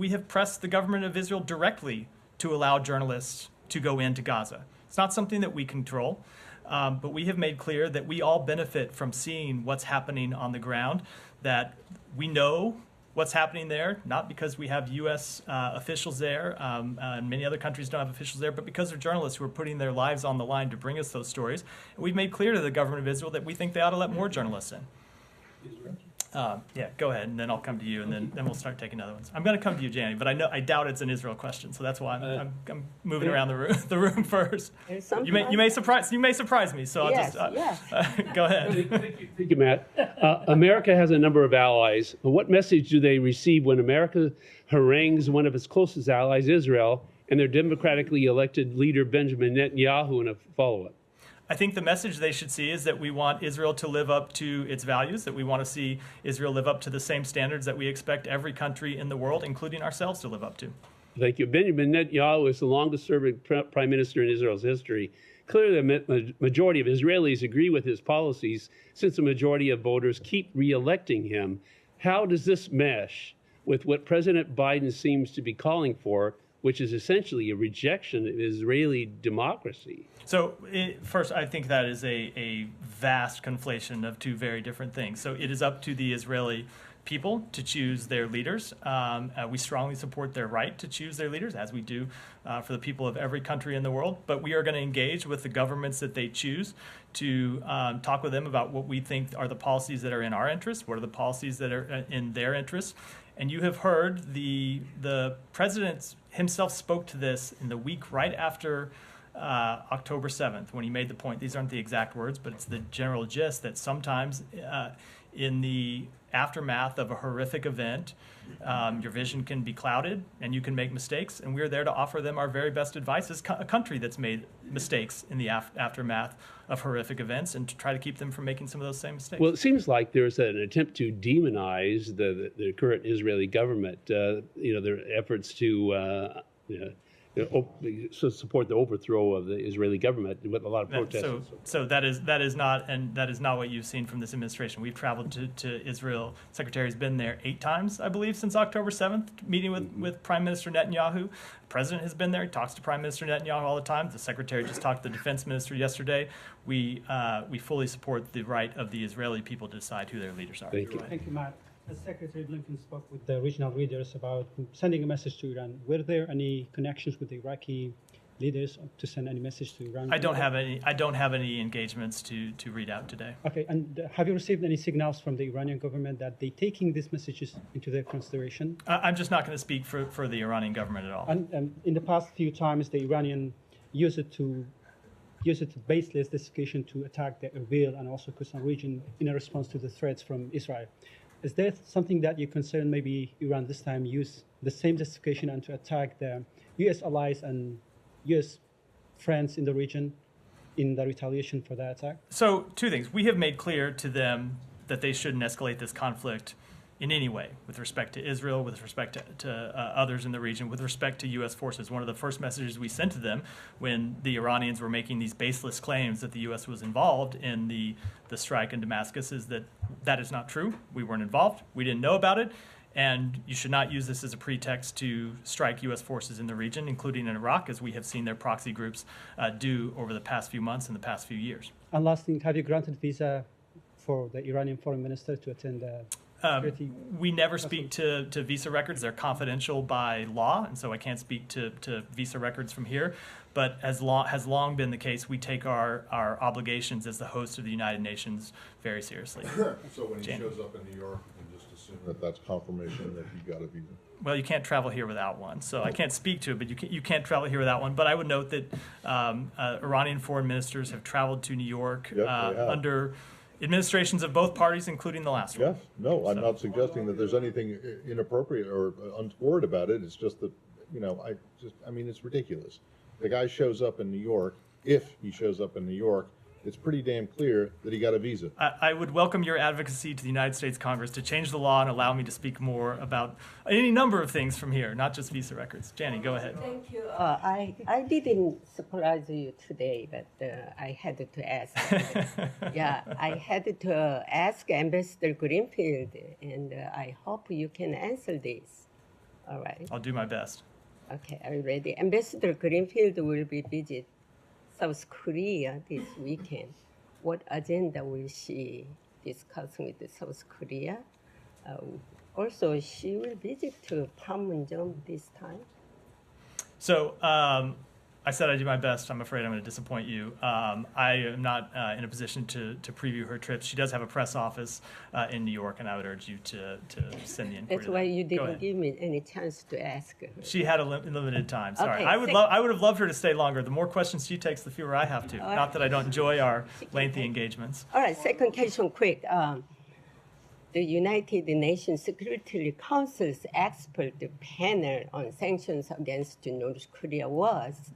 have pressed the government of Israel directly to allow journalists to go into Gaza. It's not something that we control, but we have made clear that we all benefit from seeing what's happening on the ground, that we know what's happening there, not because we have U.S. Officials there, and many other countries don't have officials there, but because they're journalists who are putting their lives on the line to bring us those stories. And we've made clear to the government of Israel that we think they ought to let more journalists in. Yeah, go ahead, and then I'll come to you, and then we'll start taking other ones. I'm going to come to you, Janie, but I doubt it's an Israel question, so that's why I'm moving around the room first. You may surprise me, so I'll just go ahead. Thank you, Matt. America has a number of allies. What message do they receive when America harangues one of its closest allies, Israel, and their democratically elected leader, Benjamin Netanyahu, in a follow-up? I think the message they should see is that we want Israel to live up to its values, that we want to see Israel live up to the same standards that we expect every country in the world, including ourselves, to live up to. Thank you. Benjamin Netanyahu is the longest-serving prime minister in Israel's history. Clearly, the majority of Israelis agree with his policies, since the majority of voters keep re-electing him. How does this mesh with what President Biden seems to be calling for, which is essentially a rejection of Israeli democracy? So first, I think that is a vast conflation of two very different things. So it is up to the Israeli people to choose their leaders. We strongly support their right to choose their leaders, as we do for the people of every country in the world. But we are going to engage with the governments that they choose to talk with them about what we think are the policies that are in our interest, what are the policies that are in their interest. And you have heard the president himself spoke to this in the week right after October 7th, when he made the point, these aren't the exact words, but it's the general gist, that sometimes in the aftermath of a horrific event, your vision can be clouded and you can make mistakes, and we're there to offer them our very best advice as a country that's made mistakes in the aftermath of horrific events, and to try to keep them from making some of those same mistakes. Well, it seems like there's an attempt to demonize the current Israeli government, their efforts to support the overthrow of the Israeli government with a lot of protests. So that is not what you've seen from this administration. We've traveled to Israel. Secretary's been there 8 times, I believe, since October 7th, meeting with Prime Minister Netanyahu. The president has been there. He talks to Prime Minister Netanyahu all the time. The secretary just talked to the defense minister yesterday. We fully support the right of the Israeli people to decide who their leaders are. Thank you. Thank you, Matt. As Secretary Blinken spoke with the regional leaders about sending a message to Iran, were there any connections with the Iraqi leaders to send any message to Iran? I don't have any engagements to read out today. Okay, and have you received any signals from the Iranian government that they're taking these messages into their consideration? I'm just not going to speak for the Iranian government at all. And in the past few times, the Iranian used it to baseless justification to attack the Erbil and also Khorasan region in a response to the threats from Israel. Is there something that you concern maybe Iran this time use the same justification and to attack the U.S. allies and U.S. friends in the region in the retaliation for that attack? So 2 things. We have made clear to them that they shouldn't escalate this conflict in any way with respect to Israel, with respect to others in the region, with respect to U.S. forces. One of the first messages we sent to them when the Iranians were making these baseless claims that the U.S. was involved in the strike in Damascus is that is not true. We weren't involved. We didn't know about it. And you should not use this as a pretext to strike U.S. forces in the region, including in Iraq, as we have seen their proxy groups do over the past few months and the past few years. And last thing, have you granted visa for the Iranian foreign minister to attend we never speak to visa records. They're confidential by law, and so I can't speak to visa records from here. But has long been the case, we take our obligations as the host of the United Nations very seriously. So when he shows up in New York, you just assume that that's confirmation that he got a visa? Well, you can't travel here without one, so I can't speak to it, but you can't travel here without one. But I would note that Iranian foreign ministers have traveled to New York under administrations of both parties, including the last one. Yes, no, I'm not suggesting that there's anything inappropriate or untoward about it. It's just that, it's ridiculous. The guy shows up in New York. If he shows up in New York, it's pretty damn clear that he got a visa. I would welcome your advocacy to the United States Congress to change the law and allow me to speak more about any number of things from here, not just visa records. Janie, go ahead. Thank you. I didn't surprise you today, but I had to ask. I had to ask Ambassador Greenfield, and I hope you can answer this. All right. I'll do my best. Okay, I'm ready. Ambassador Greenfield will be visit South Korea this weekend. What agenda will she discuss with South Korea? Also, she will visit to Panmunjom this time. So I said I'd do my best. I'm afraid I'm going to disappoint you. I am not in a position to preview her trips. She does have a press office in New York, and I would urge you to send the inquiry. That's why you Go didn't ahead. give me any chance to ask her. She had a limited time. Sorry, Okay, I would have loved her to stay longer. The more questions she takes, the fewer I have to. All right. Not that I don't enjoy our lengthy engagements. All right, second question, quick. The United Nations Security Council's expert panel on sanctions against North Korea was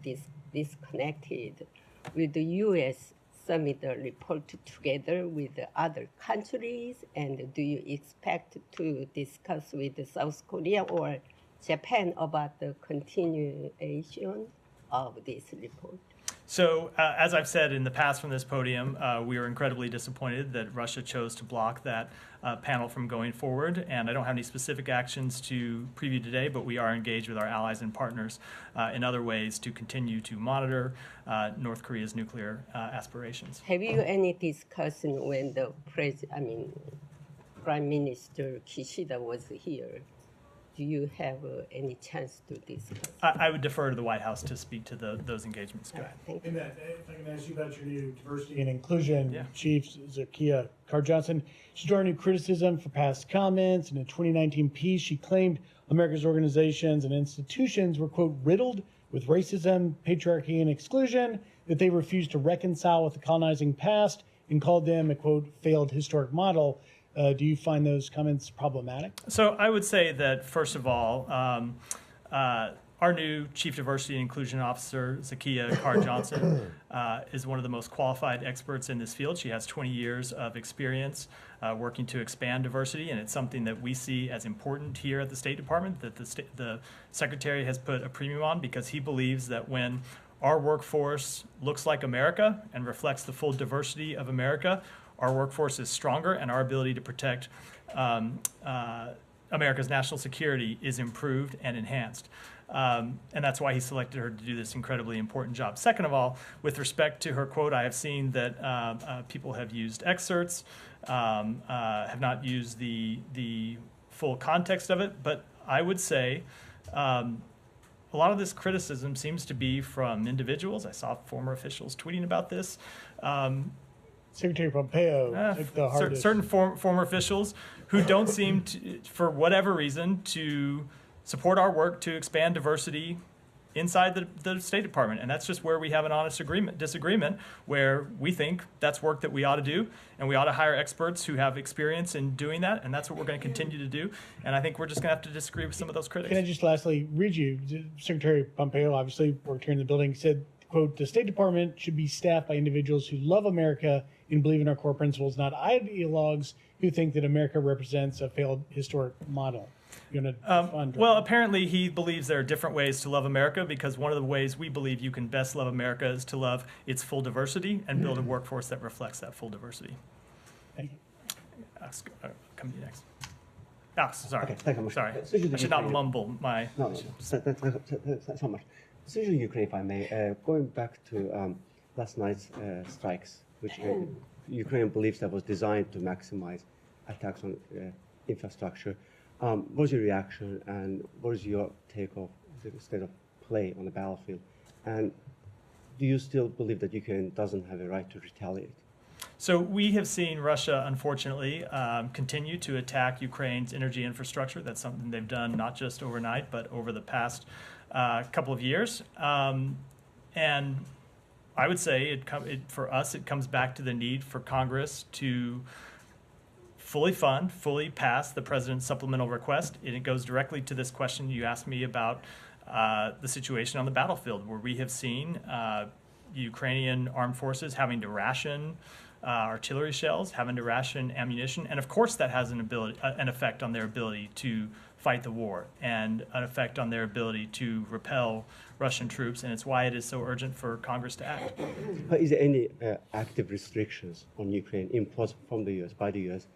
disconnected. Will the U.S. submit a report together with the other countries? And do you expect to discuss with South Korea or Japan about the continuation of this report? So, as I've said in the past from this podium, we are incredibly disappointed that Russia chose to block that panel from going forward. And I don't have any specific actions to preview today, but we are engaged with our allies and partners in other ways to continue to monitor North Korea's nuclear aspirations. Have you any discussion when the Prime Minister Kishida was here? Do you have any chance to discuss? I would defer to the White House to speak to those engagements. Go ahead. Thank And if I can ask you about your new diversity and inclusion chief, Zakia Carr-Johnson. She drew new criticism for past comments. In a 2019 piece, she claimed America's organizations and institutions were, quote, riddled with racism, patriarchy, and exclusion, that they refused to reconcile with the colonizing past, and called them a, quote, failed historic model. Do you find those comments problematic? So I would say that, first of all, our new Chief Diversity and Inclusion Officer, Zakia Carr-Johnson, is one of the most qualified experts in this field. She has 20 years of experience working to expand diversity, and it's something that we see as important here at the State Department, that the Secretary has put a premium on, because he believes that when our workforce looks like America and reflects the full diversity of America, our workforce is stronger, and our ability to protect America's national security is improved and enhanced. And that's why he selected her to do this incredibly important job. Second of all, with respect to her quote, I have seen that people have used excerpts, have not used the full context of it, but I would say a lot of this criticism seems to be from individuals. I saw former officials tweeting about this. Secretary Pompeo took the hardest. Certain former officials who don't seem to, for whatever reason, to support our work to expand diversity inside the State Department. And that's just where we have an honest disagreement, where we think that's work that we ought to do, and we ought to hire experts who have experience in doing that, and that's what we're going to continue to do. And I think we're just going to have to disagree with some of those critics. Can I just lastly read you? Secretary Pompeo obviously worked here in the building, said, quote, the State Department should be staffed by individuals who love America and believe in our core principles, not ideologues who think that America represents a failed historic model. Well, apparently he believes there are different ways to love America, because one of the ways we believe you can best love America is to love its full diversity and build a workforce that reflects that full diversity. Thank you. Come to you next. Alex, sorry. Okay, thank you much. Sorry. I should not mumble my... No, that's not much. Especially Ukraine, if I may. Going back to last night's strikes, which Ukraine believes that was designed to maximize attacks on infrastructure. What was your reaction, and what is your take of the state of play on the battlefield? And do you still believe that Ukraine doesn't have a right to retaliate? So we have seen Russia, unfortunately, continue to attack Ukraine's energy infrastructure. That's something they've done not just overnight, but over the past couple of years. And I would say for us, it comes back to the need for Congress to fully fund, fully pass the president's supplemental request. And it goes directly to this question you asked me about the situation on the battlefield, where we have seen Ukrainian armed forces having to ration artillery shells, having to ration ammunition, and of course that has an effect on their ability to fight the war and an effect on their ability to repel Russian troops, and it's why it is so urgent for Congress to act. But is there any active restrictions on Ukraine imposed from the U.S., by the U.S.,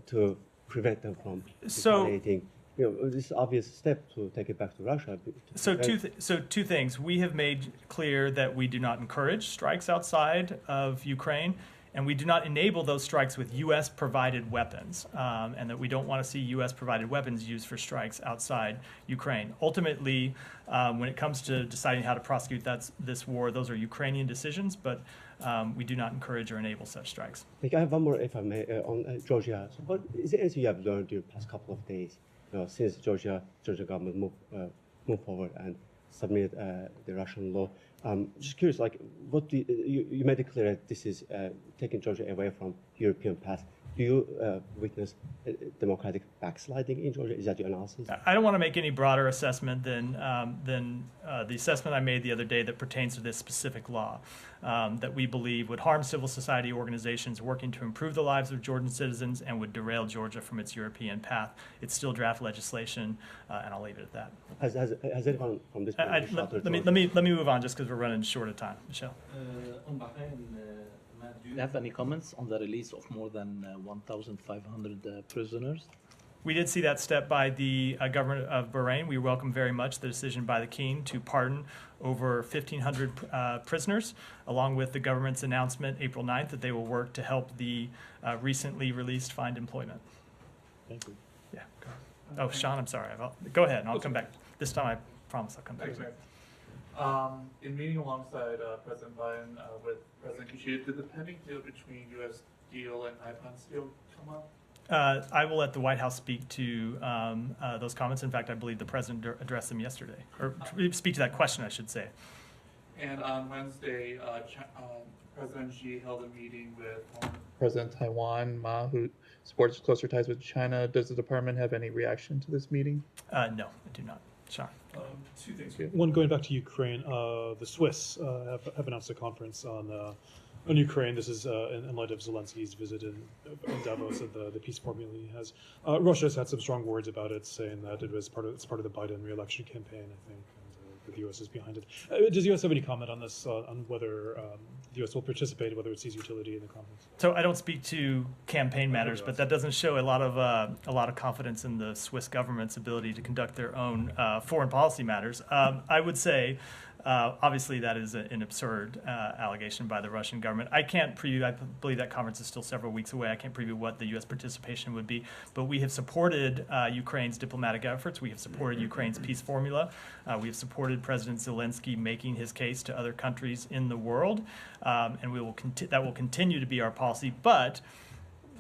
to prevent them from retaliating this obvious step to take it back to Russia. So two things. We have made clear that we do not encourage strikes outside of Ukraine, and we do not enable those strikes with U.S. provided weapons, and that we don't want to see U.S. provided weapons used for strikes outside Ukraine. Ultimately, when it comes to deciding how to prosecute this war, those are Ukrainian decisions, but we do not encourage or enable such strikes. I have one more, if I may, on Georgia. So what is there anything you have learned during the past couple of days, since Georgia government moved forward and submitted the Russian law? Just curious, like, what do you made it clear that this is taking Georgia away from European path. Do you witness democratic backsliding in Georgia? Is that your analysis? I don't want to make any broader assessment than the assessment I made the other day that pertains to this specific law that we believe would harm civil society organizations working to improve the lives of Georgian citizens and would derail Georgia from its European path. It's still draft legislation, and I'll leave it at that. Has anyone from this? Let me move on just because we're running short of time. Michelle. Do you have any comments on the release of more than 1,500 prisoners? We did see that step by the government of Bahrain. We welcome very much the decision by the King to pardon over 1,500 prisoners, along with the government's announcement April 9th that they will work to help the recently released find employment. Thank you. Yeah. Oh, Sean, I'm sorry. Go ahead, and I'll come back. This time I promise I'll come back. In meeting alongside President Biden with President Kishida, did the pending deal between U.S. Steel and Nippon Steel come up? I will let the White House speak to those comments. In fact, I believe the president addressed them yesterday, or speak to that question, I should say. And on Wednesday, President Xi held a meeting with President Taiwan Ma, who supports closer ties with China. Does the department have any reaction to this meeting? No, I do not. Sean. Two things. One, going back to Ukraine, the Swiss have announced a conference on Ukraine. This is in light of Zelensky's visit in Davos and the peace formula he has. Russia has had some strong words about it, saying that it's part of the Biden re-election campaign, I think, and that the U.S. is behind it. Does the U.S. have any comment on this, on whether the U.S. will participate, whether it sees utility in the conference? So I don't speak to campaign matters, but that doesn't show a lot of confidence in the Swiss government's ability to conduct their own foreign policy matters. I would say, obviously, that is an absurd allegation by the Russian government. I can't preview. I believe that conference is still several weeks away. I can't preview what the U.S. participation would be. But we have supported Ukraine's diplomatic efforts. We have supported Ukraine's peace formula. We have supported President Zelensky making his case to other countries in the world, and we will that will continue to be our policy. But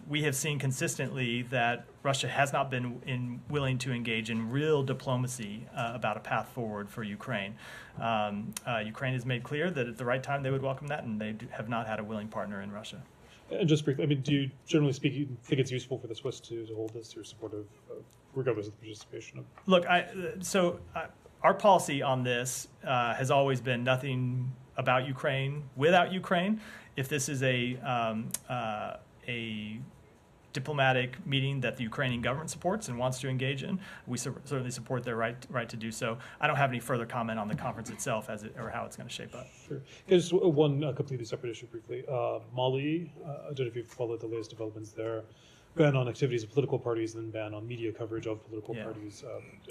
we have seen consistently that Russia has not been willing to engage in real diplomacy about a path forward for Ukraine. Ukraine has made clear that at the right time they would welcome that, and they have not had a willing partner in Russia. And just briefly, I mean, do you, generally speaking, think it's useful for the Swiss to hold this? You're supportive, regardless of the participation of? Look, our policy on this has always been nothing about Ukraine without Ukraine. If this is a diplomatic meeting that the Ukrainian government supports and wants to engage in, we certainly support their right to do so. I don't have any further comment on the conference itself or how it's going to shape up. Sure. Just one completely separate issue briefly. Mali, I don't know if you've followed the latest developments there. Ban on activities of political parties and then ban on media coverage of political parties.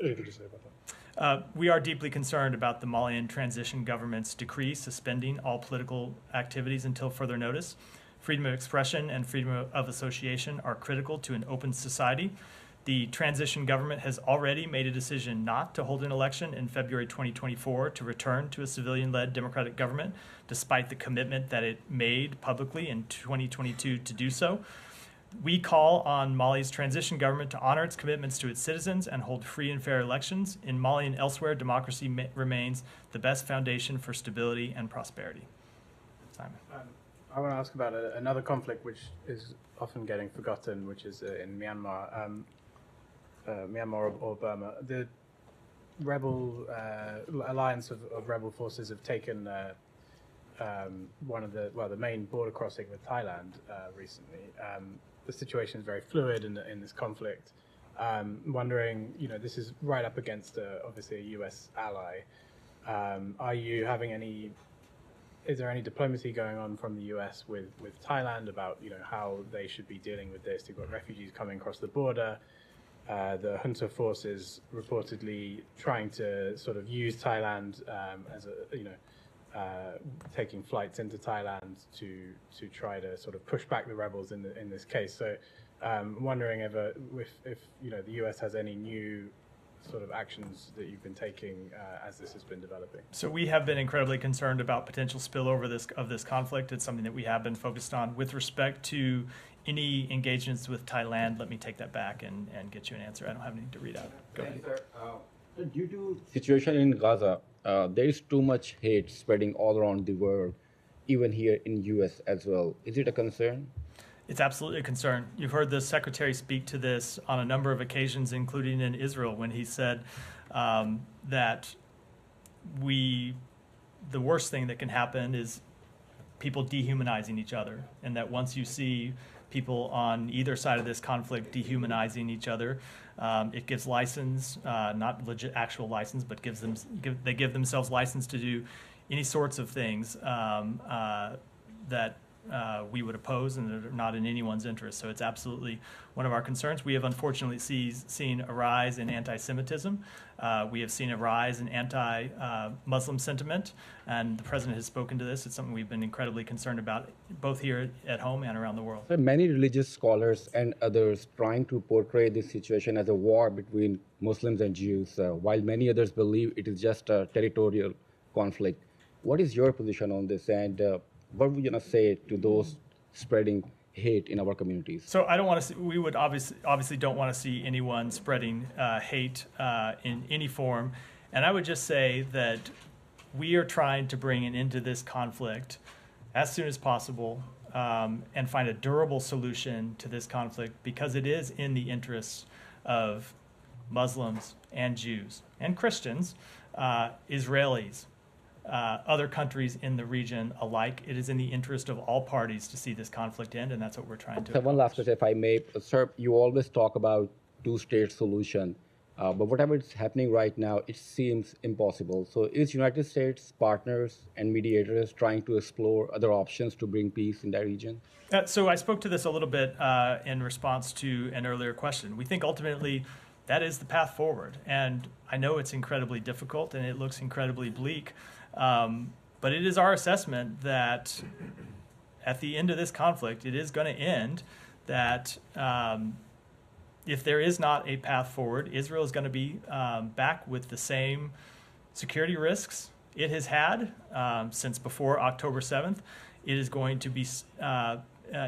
Anything to say about that? We are deeply concerned about the Malian transition government's decree suspending all political activities until further notice. Freedom of expression and freedom of association are critical to an open society. The transition government has already made a decision not to hold an election in February 2024 to return to a civilian-led democratic government, despite the commitment that it made publicly in 2022 to do so. We call on Mali's transition government to honor its commitments to its citizens and hold free and fair elections. In Mali and elsewhere, democracy remains the best foundation for stability and prosperity. Simon. I want to ask about another conflict which is often getting forgotten, which is in Myanmar, Myanmar or Burma. The rebel alliance of rebel forces have taken the main border crossing with Thailand recently. The situation is very fluid in this conflict. Wondering, this is right up against obviously a U.S. ally. Are you having any? Is there any diplomacy going on from the U.S. with Thailand about how they should be dealing with this? You've got refugees coming across the border. the junta forces reportedly trying to sort of use Thailand as a, taking flights into Thailand to try to sort of push back the rebels in this case. So, wondering if the U.S. has any new sort of actions that you've been taking as this has been developing. So we have been incredibly concerned about potential spillover of this conflict. It's something that we have been focused on. With respect to any engagements with Thailand, let me take that back and get you an answer. I don't have anything to read out. Go ahead. Due to situation in Gaza, there is too much hate spreading all around the world, even here in U.S. as well. Is it a concern? It's absolutely a concern. You've heard the secretary speak to this on a number of occasions, including in Israel, when he said that the worst thing that can happen is people dehumanizing each other, and that once you see people on either side of this conflict dehumanizing each other, it gives license, not legit actual license, but they give themselves license to do any sorts of things that we would oppose and that are not in anyone's interest. So it's absolutely one of our concerns. We have unfortunately seen a rise in anti-Semitism. We have seen a rise in anti-Muslim sentiment, and the president has spoken to this. It's something we've been incredibly concerned about, both here at home and around the world. There are many religious scholars and others trying to portray this situation as a war between Muslims and Jews, while many others believe it is just a territorial conflict. What is your position on this, and what would you going to say to those spreading hate in our communities? So I don't want to see, we would obviously don't want to see anyone spreading hate in any form. And I would just say that we are trying to bring an end to this conflict as soon as possible and find a durable solution to this conflict, because it is in the interests of Muslims and Jews and Christians, Israelis, other countries in the region alike. It is in the interest of all parties to see this conflict end, and that's what we're trying to So one last question, if I may. Sir, you always talk about two-state solution, but whatever is happening right now, it seems impossible. So is United States partners and mediators trying to explore other options to bring peace in that region? So I spoke to this a little bit in response to an earlier question. We think ultimately that is the path forward, and I know it's incredibly difficult and it looks incredibly bleak. But it is our assessment that at the end of this conflict, it is going to end, that if there is not a path forward, Israel is going to be back with the same security risks it has had since before October 7th. It is going to be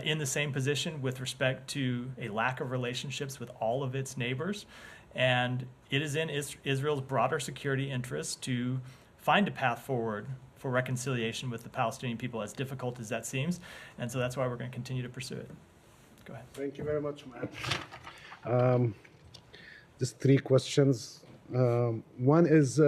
in the same position with respect to a lack of relationships with all of its neighbors. And it is in Israel's broader security interests to find a path forward for reconciliation with the Palestinian people, as difficult as that seems. And so that's why we're going to continue to pursue it. Go ahead. Thank you very much, Matt. Just three questions. One is,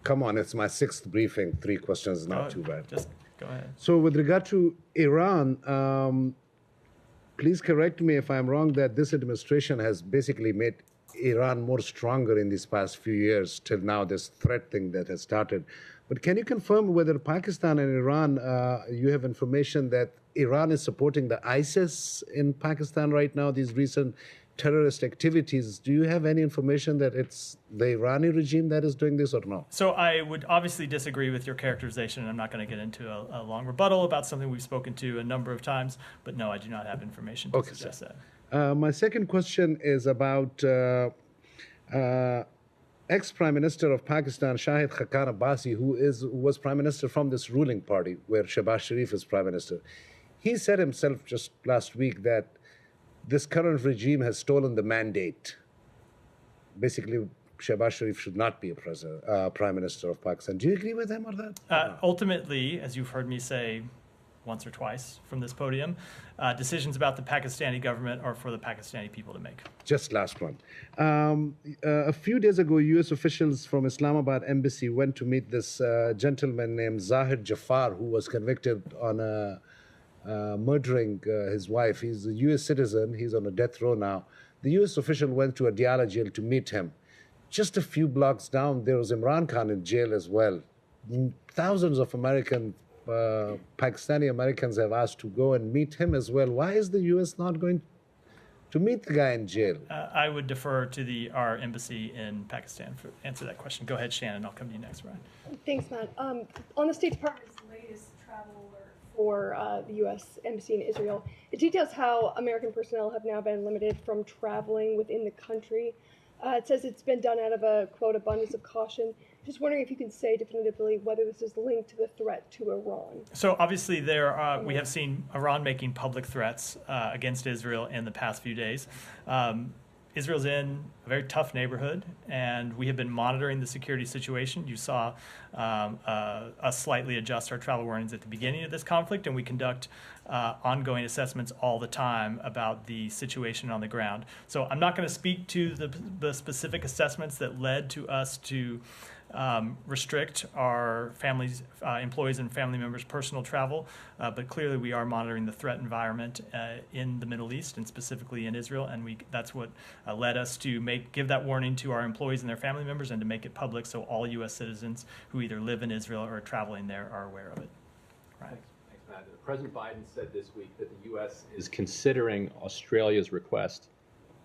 come on, it's my sixth briefing. Three questions is not too bad. Just go ahead. So with regard to Iran, please correct me if I'm wrong, that this administration has basically made Iran more stronger in these past few years, till now, this threat thing that has started. But can you confirm whether Pakistan and Iran, you have information that Iran is supporting the ISIS in Pakistan right now, these recent terrorist activities? Do you have any information that it's the Irani regime that is doing this or no? So I would obviously disagree with your characterization. I'm not going to get into a long rebuttal about something we've spoken to a number of times, but no, I do not have information to suggest that. My second question is about ex-Prime Minister of Pakistan, Shahid Khaqan Abbasi, who was Prime Minister from this ruling party, where Shehbaz Sharif is Prime Minister. He said himself just last week that this current regime has stolen the mandate. Basically, Shehbaz Sharif should not be a Prime Minister of Pakistan. Do you agree with him or that? Ultimately, as you've heard me say once or twice from this podium, decisions about the Pakistani government are for the Pakistani people to make. Just last one. A few days ago, U.S. officials from Islamabad embassy went to meet this gentleman named Zahir Jafar, who was convicted on murdering his wife. He's a U.S. citizen. He's on a death row now. The U.S. official went to a Diyala jail to meet him. Just a few blocks down, there was Imran Khan in jail as well. Thousands of Pakistani Americans have asked to go and meet him as well. Why is the U.S. not going to meet the guy in jail? I would defer to our embassy in Pakistan to answer that question. Go ahead, Shannon. I'll come to you next, Ryan. Thanks, Matt. On the State Department's latest travel alert for the U.S. Embassy in Israel, it details how American personnel have now been limited from traveling within the country. It says it's been done out of a, quote, abundance of caution. Just wondering if you can say definitively whether this is linked to the threat to Iran. So obviously we have seen Iran making public threats against Israel in the past few days. Israel's in a very tough neighborhood, and we have been monitoring the security situation. You saw us slightly adjust our travel warnings at the beginning of this conflict, and we conduct ongoing assessments all the time about the situation on the ground. So I'm not going to speak to the specific assessments that led to us to restrict our employees and family members' personal travel, but clearly we are monitoring the threat environment in the Middle East and specifically in Israel, and that's what led us to give that warning to our employees and their family members and to make it public so all U.S. citizens who either live in Israel or are traveling there are aware of it. Right. Thanks, Matt. President Biden said this week that the U.S. is considering Australia's request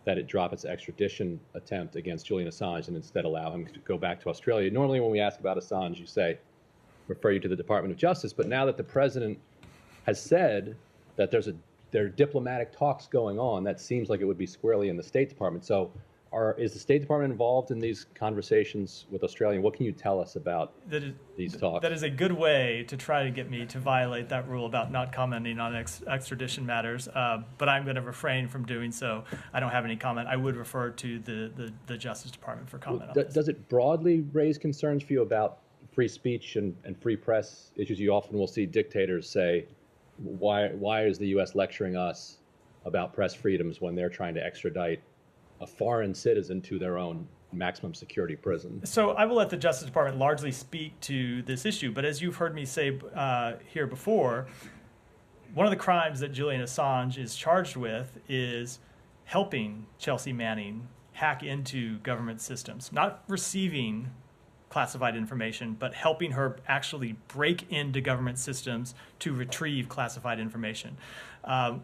that it drop its extradition attempt against Julian Assange and instead allow him to go back to Australia. Normally when we ask about Assange, refer you to the Department of Justice, but now that the president has said that there are diplomatic talks going on, that seems like it would be squarely in the State Department. So is the State Department involved in these conversations with Australia? What can you tell us about these talks? That is a good way to try to get me to violate that rule about not commenting on extradition matters, but I'm going to refrain from doing so. I don't have any comment. I would refer to the Justice Department for comment on this. Does it broadly raise concerns for you about free speech and free press issues? You often will see dictators say, why is the U.S. lecturing us about press freedoms when they're trying to extradite a foreign citizen to their own maximum security prison? So I will let the Justice Department largely speak to this issue, but as you've heard me say here before, one of the crimes that Julian Assange is charged with is helping Chelsea Manning hack into government systems, not receiving classified information, but helping her actually break into government systems to retrieve classified information,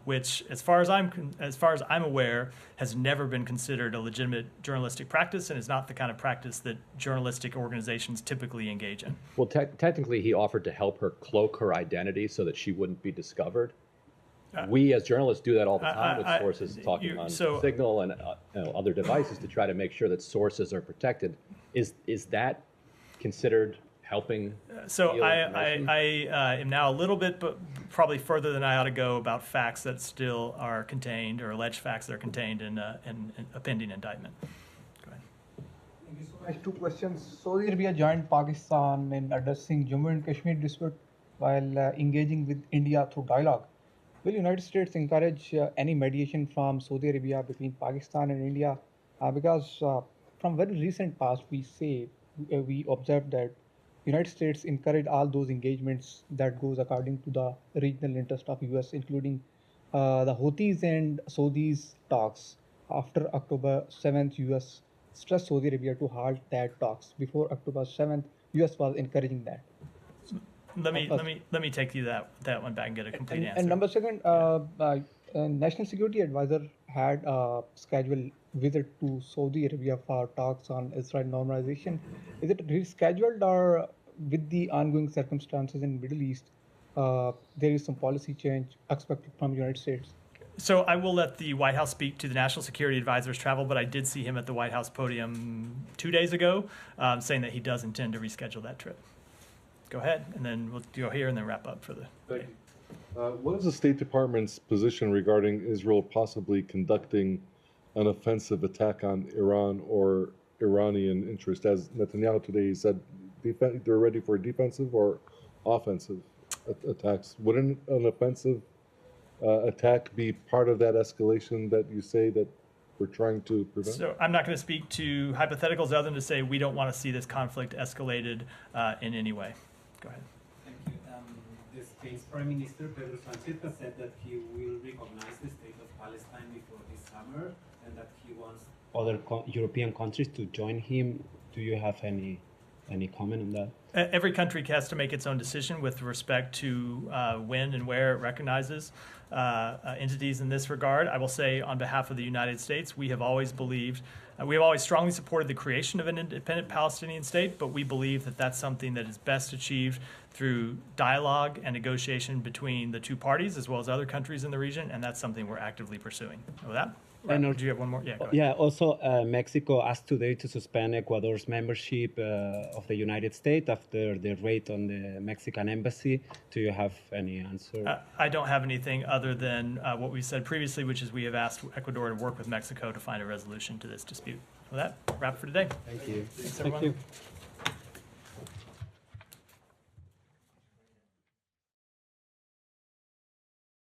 which, as far as I'm aware, has never been considered a legitimate journalistic practice and is not the kind of practice that journalistic organizations typically engage in. Well, technically, he offered to help her cloak her identity so that she wouldn't be discovered. We as journalists do that all the time with sources talking on Signal and other devices to try to make sure that sources are protected. Is that considered helping? So I am now a little bit, but probably further than I ought to go about facts that still are contained, or alleged facts that are contained in a pending indictment. Go ahead. Thank you so much. 2 questions. Saudi Arabia joined Pakistan in addressing Jammu and Kashmir dispute while engaging with India through dialogue. Will United States encourage any mediation from Saudi Arabia between Pakistan and India? Because from very recent past, we observed that United States encouraged all those engagements that goes according to the regional interest of US, including the Houthis and Saudis talks. After October 7th, US stressed Saudi Arabia to halt that talks. Before October 7th, US was encouraging that. Let me take you that one back and get a complete answer. And number 2, National Security Advisor had a scheduled visit to Saudi Arabia for talks on Israel normalization. Is it rescheduled, or with the ongoing circumstances in the Middle East, there is some policy change expected from the United States? So I will let the White House speak to the National Security Advisor's travel, but I did see him at the White House podium 2 days ago saying that he does intend to reschedule that trip. Go ahead, and then we'll go here and then wrap up for the day. What is the State Department's position regarding Israel possibly conducting an offensive attack on Iran or Iranian interest? As Netanyahu today said, they're ready for defensive or offensive attacks. Wouldn't an offensive attack be part of that escalation that you say that we're trying to prevent? So I'm not going to speak to hypotheticals other than to say we don't want to see this conflict escalated in any way. Go ahead. Thank you. The Spain's Prime Minister, Pedro Sánchez, has said that he will recognize the state of Palestine before this summer and that he wants other European countries to join him. Do you have any Any comment on that? Every country has to make its own decision with respect to when and where it recognizes entities in this regard. I will say on behalf of the United States, we have always believed, we have always strongly supported the creation of an independent Palestinian state, but we believe that that's something that is best achieved through dialogue and negotiation between the two parties as well as other countries in the region, and that's something we're actively pursuing. With that, And do you have one more? Yeah, go ahead. Yeah, also Mexico asked today to suspend Ecuador's membership of the United States after the raid on the Mexican embassy. Do you have any answer? I don't have anything other than what we said previously, which is we have asked Ecuador to work with Mexico to find a resolution to this dispute. With that, wrap for today. Thank you. Thanks, Thank everyone. you.